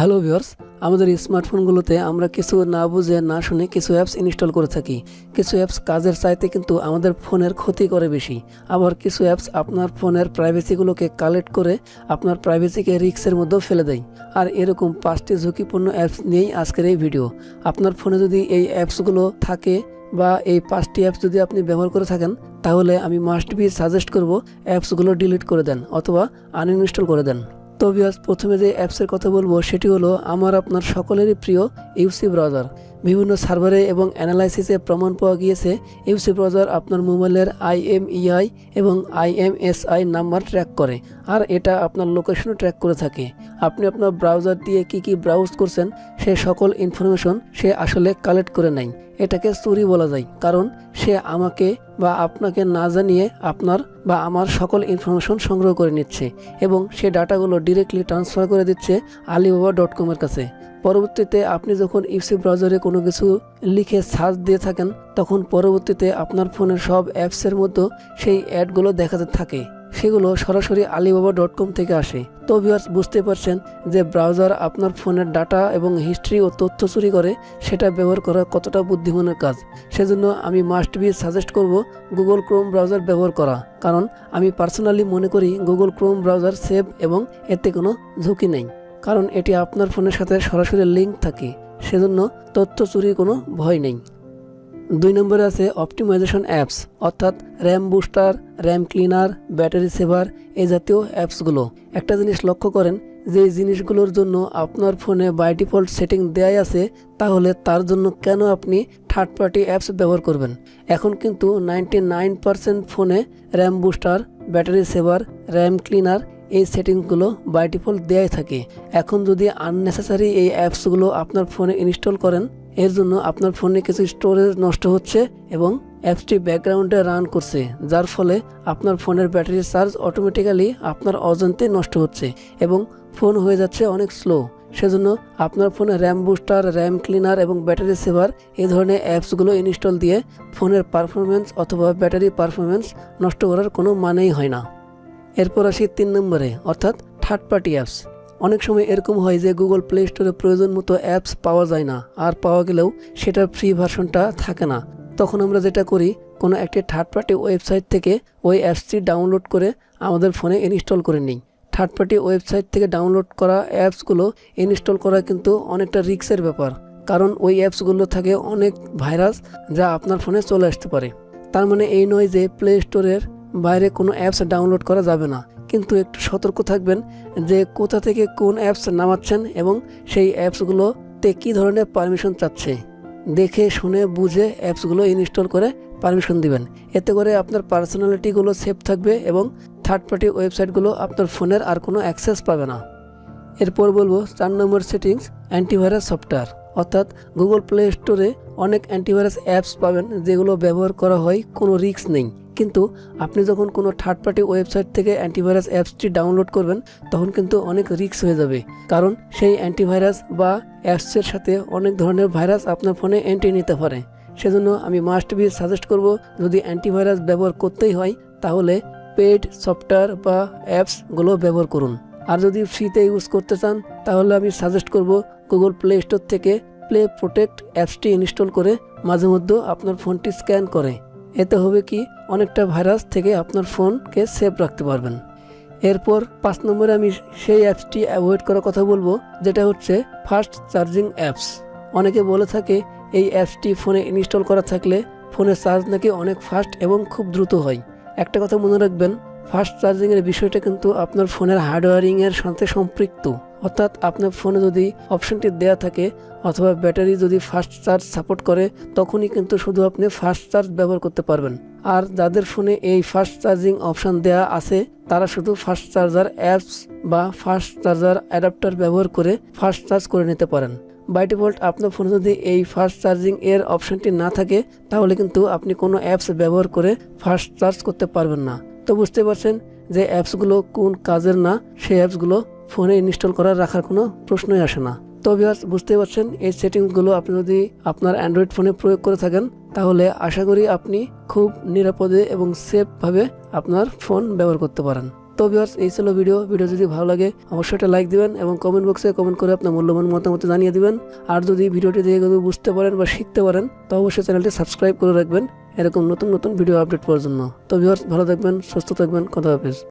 Hello viewers, আমাদের স্মার্টফোনগুলোতে আমরা কিছু না বুঝে না শুনে কিছু অ্যাপস ইনস্টল করে থাকি। কিছু অ্যাপস কাজের চাইতে কিন্তু আমাদের ফোনের ক্ষতি করে বেশি। আবার কিছু অ্যাপস আপনার ফোনের প্রাইভেসিগুলোকে কালেক্ট করে আপনার প্রাইভেসিকে রিস্কের মধ্যেও ফেলে দেয়। আর এরকম 5টি ঝুঁকিপূর্ণ অ্যাপস নিয়েই আজকের এই ভিডিও। আপনার ফোনে যদি এই অ্যাপসগুলো থাকে বা এই 5টি অ্যাপস যদি আপনি ব্যবহার করে থাকেন, তাহলে আমি মাস্ট বি সাজেস্ট করব অ্যাপসগুলো ডিলিট করে দেন অথবা আনইনস্টল করে দেন। তো ভিউয়ার্স, প্রথমে যে অ্যাপসের কথা বলবো সেটি হলো আমার আপনার সকলেরই প্রিয় ইউসি ব্রাউজার। বিভিন্ন সার্ভারে এবং অ্যানালাইসিসে প্রমাণ পাওয়া গিয়েছে ইউসি ব্রাউজার আপনার মোবাইলের IMEI এবং IMSI নাম্বার ট্র্যাক করে, আর এটা আপনার লোকেশনও ট্র্যাক করে থাকে। আপনি আপনার ব্রাউজার দিয়ে কি ব্রাউজ করছেন সে সকল ইনফরমেশন সে আসলে কালেক্ট করে নেয়। এটাকে চুরি বলা যায়, কারণ সে আমাকে বা আপনাকে না জানিয়ে আপনার বা আমার সকল ইনফরমেশন সংগ্রহ করে নিচ্ছে এবং সে ডাটাগুলো ডিরেক্টলি ট্রান্সফার করে দিচ্ছে alibaba.com এর কাছে। পরবর্তীতে আপনি যখন ইউসি ব্রাউজারে কোনো কিছু লিখে সার্চ দিয়ে থাকেন, তখন পরবর্তীতে আপনার ফোনের সব অ্যাপসের মধ্যে সেই অ্যাডগুলো দেখাতে থাকে। সেগুলো সরাসরি alibaba.com থেকে আসে। তো ভিউয়ার্স, বুঝতে পারছেন যে ব্রাউজার আপনার ফোনের ডাটা এবং হিস্ট্রি ও তথ্য চুরি করে, সেটা ব্যবহার করা কতটা বুদ্ধিমানের কাজ। সেজন্য আমি মাস্ট বি সাজেস্ট করব গুগল ক্রোম ব্রাউজার ব্যবহার করা, কারণ আমি পার্সোনালি মনে করি গুগল ক্রোম ব্রাউজার সেফ এবং এতে কোনো ঝুঁকি নেই, কারণ এটি আপনার ফোনের সাথে সরাসরি লিঙ্ক থাকে। সেজন্য তথ্য চুরির কোনো ভয় নেই। 2 নম্বরে আছে অপটিমাইজেশন অ্যাপস, অর্থাৎ RAM booster, RAM cleaner, battery saver এই জাতীয় অ্যাপসগুলো। একটা জিনিস লক্ষ্য করেন, যে জিনিসগুলোর জন্য আপনার ফোনে বাই ডিফল্ট সেটিং দেয়াই আছে, তাহলে তার জন্য কেন আপনি থার্ড পার্টি অ্যাপস ব্যবহার করবেন? এখন কিন্তু 99% ফোনে RAM booster, battery saver, RAM cleaner এই সেটিংসগুলো বাই ডিফল্ট দেয়াই থাকে। এখন যদি আননেসেসারি এই অ্যাপসগুলো আপনার ফোনে ইনস্টল করেন, এর জন্য আপনার ফোনে কিছু স্টোরেজ নষ্ট হচ্ছে এবং অ্যাপসটি ব্যাকগ্রাউন্ডে রান করছে, যার ফলে আপনার ফোনের ব্যাটারি চার্জ অটোমেটিক্যালি আপনার অজান্তে নষ্ট হচ্ছে এবং ফোন হয়ে যাচ্ছে অনেক স্লো। সেজন্য আপনার ফোনে র্যাম বুস্টার, র্যাম ক্লিনার এবং ব্যাটারি সেভার এই ধরনের অ্যাপসগুলো ইনস্টল দিয়ে ফোনের পারফরমেন্স অথবা ব্যাটারি পারফরমেন্স নষ্ট করার কোনো মানেই হয় না। এরপর আসি 3 নম্বরে, অর্থাৎ থার্ড পার্টি অ্যাপস। অনেক সময় এরকম হয় যে গুগল প্লে স্টোরে প্রয়োজন মতো অ্যাপস পাওয়া যায় না, আর পাওয়া গেলেও সেটার ফ্রি ভার্সনটা থাকে না। তখন আমরা যেটা করি, কোনো একটি থার্ড পার্টি ওয়েবসাইট থেকে ওই অ্যাপসটি ডাউনলোড করে আমাদের ফোনে ইনস্টল করে নিই। থার্ড পার্টি ওয়েবসাইট থেকে ডাউনলোড করা অ্যাপসগুলো ইনস্টল করা কিন্তু অনেকটা রিস্কের ব্যাপার, কারণ ওই অ্যাপসগুলো থাকে অনেক ভাইরাস যা আপনার ফোনে চলে আসতে পারে। তার মানে এই নয় যে প্লে স্টোরের বাইরে কোনো অ্যাপস ডাউনলোড করা যাবে না, কিন্তু একটু সতর্ক থাকবেন যে কোথা থেকে কোন অ্যাপস নামাচ্ছেন এবং সেই অ্যাপসগুলোতে কী ধরনের পারমিশন চাচ্ছে। দেখে শুনে বুঝে অ্যাপসগুলো ইনস্টল করে পারমিশন দিবেন। এতে করে আপনার পার্সোনালিটিগুলো সেফ থাকবে এবং থার্ড পার্টি ওয়েবসাইটগুলো আপনার ফোনের আর কোনো অ্যাক্সেস পাবে না। এরপর বলবো 4 নম্বর সেটিংস, অ্যান্টিভাইরাস সফটওয়্যার। অর্থাৎ গুগল প্লে স্টোরে অনেক অ্যান্টিভাইরাস অ্যাপস পাবেন যেগুলো ব্যবহার করা হয় কোনো রিস্ক নেই, কিন্তু আপনি যখন কোনো থার্ড পার্টি ওয়েবসাইট থেকে অ্যান্টিভাইরাস অ্যাপসটি ডাউনলোড করবেন, তখন কিন্তু অনেক রিস্ক হয়ে যাবে, কারণ সেই অ্যান্টিভাইরাস বা অ্যাপসের সাথে অনেক ধরনের ভাইরাস আপনার ফোনে এন্ট্রি নিতে পারে। সেজন্য আমি মাস্ট বি সাজেস্ট করব, যদি অ্যান্টিভাইরাস ব্যবহার করতেই হয় তাহলে পেইড সফটওয়্যার বা অ্যাপসগুলো ব্যবহার করুন। আর যদি ফ্রিতে ইউজ করতে চান, তাহলে আমি সাজেস্ট করব গুগল প্লে স্টোর থেকে প্লে প্রোটেক্ট অ্যাপসটি ইনস্টল করে মাঝে মধ্যে আপনার ফোনটি স্ক্যান করে। এতে হবে কি, অনেকটা ভাইরাস থেকে আপনার ফোনকে সেফ রাখতে পারবেন। এরপর 5 নম্বরে আমি সেই অ্যাপসটি অ্যাভয়েড করার কথা বলবো, যেটা হচ্ছে ফাস্ট চার্জিং অ্যাপস। অনেকে বলে থাকে এই অ্যাপসটি ফোনে ইনস্টল করা থাকলে ফোনের চার্জ নাকি অনেক ফাস্ট এবং খুব দ্রুত হয়। একটা কথা মনে রাখবেন, ফাস্ট চার্জিংয়ের বিষয়টা কিন্তু আপনার ফোনের হার্ডওয়্যারিংয়ের সাথে সম্পৃক্ত। অর্থাৎ আপনার ফোনে যদি অপশনটি দেয়া থাকে অথবা ব্যাটারি যদি ফাস্ট চার্জ সাপোর্ট করে, তখনই কিন্তু শুধু আপনি ফাস্ট চার্জ ব্যবহার করতে পারবেন। আর যাদের ফোনে এই ফাস্ট চার্জিং অপশন দেয়া আছে, তারা শুধু ফাস্ট চার্জার অ্যাপস বা ফাস্ট চার্জার অ্যাডাপ্টার ব্যবহার করে ফাস্ট চার্জ করে নিতে পারেন। বাই ডিফল্ট আপনার ফোনে যদি এই ফাস্ট চার্জিং এর অপশনটি না থাকে, তাহলে কিন্তু আপনি কোনো অ্যাপস ব্যবহার করে ফাস্ট চার্জ করতে পারবেন না। তো বুঝতে পারছেন যে অ্যাপসগুলো কোন কাজের না, সেই অ্যাপসগুলো ফোনে ইনস্টল করার রাখার কোনো প্রশ্নই আসে না। তো ভিউয়ার্স, বুঝতে পারছেন এই সেটিংসগুলো আপনি যদি আপনার অ্যান্ড্রয়েড ফোনে প্রয়োগ করে থাকেন, তাহলে আশা করি আপনি খুব নিরাপদে এবং সেফভাবে আপনার ফোন ব্যবহার করতে পারেন। তো ভিউয়ার্স, এই ছিল ভিডিও যদি ভালো লাগে অবশ্যই একটা লাইক দিবেন এবং কমেন্ট বক্সে কমেন্ট করে আপনার মূল্যবান মতামত জানিয়ে দিবেন। আর যদি ভিডিওটি দেখে যদি বুঝতে পারেন বা শিখতে পারেন তো অবশ্যই চ্যানেলটি সাবস্ক্রাইব করে রাখবেন এরকম নতুন নতুন ভিডিও আপডেট পাওয়ার জন্য। তো ভিউয়ার্স, ভালো থাকবেন, সুস্থ থাকবেন, খোদা হাফেজ।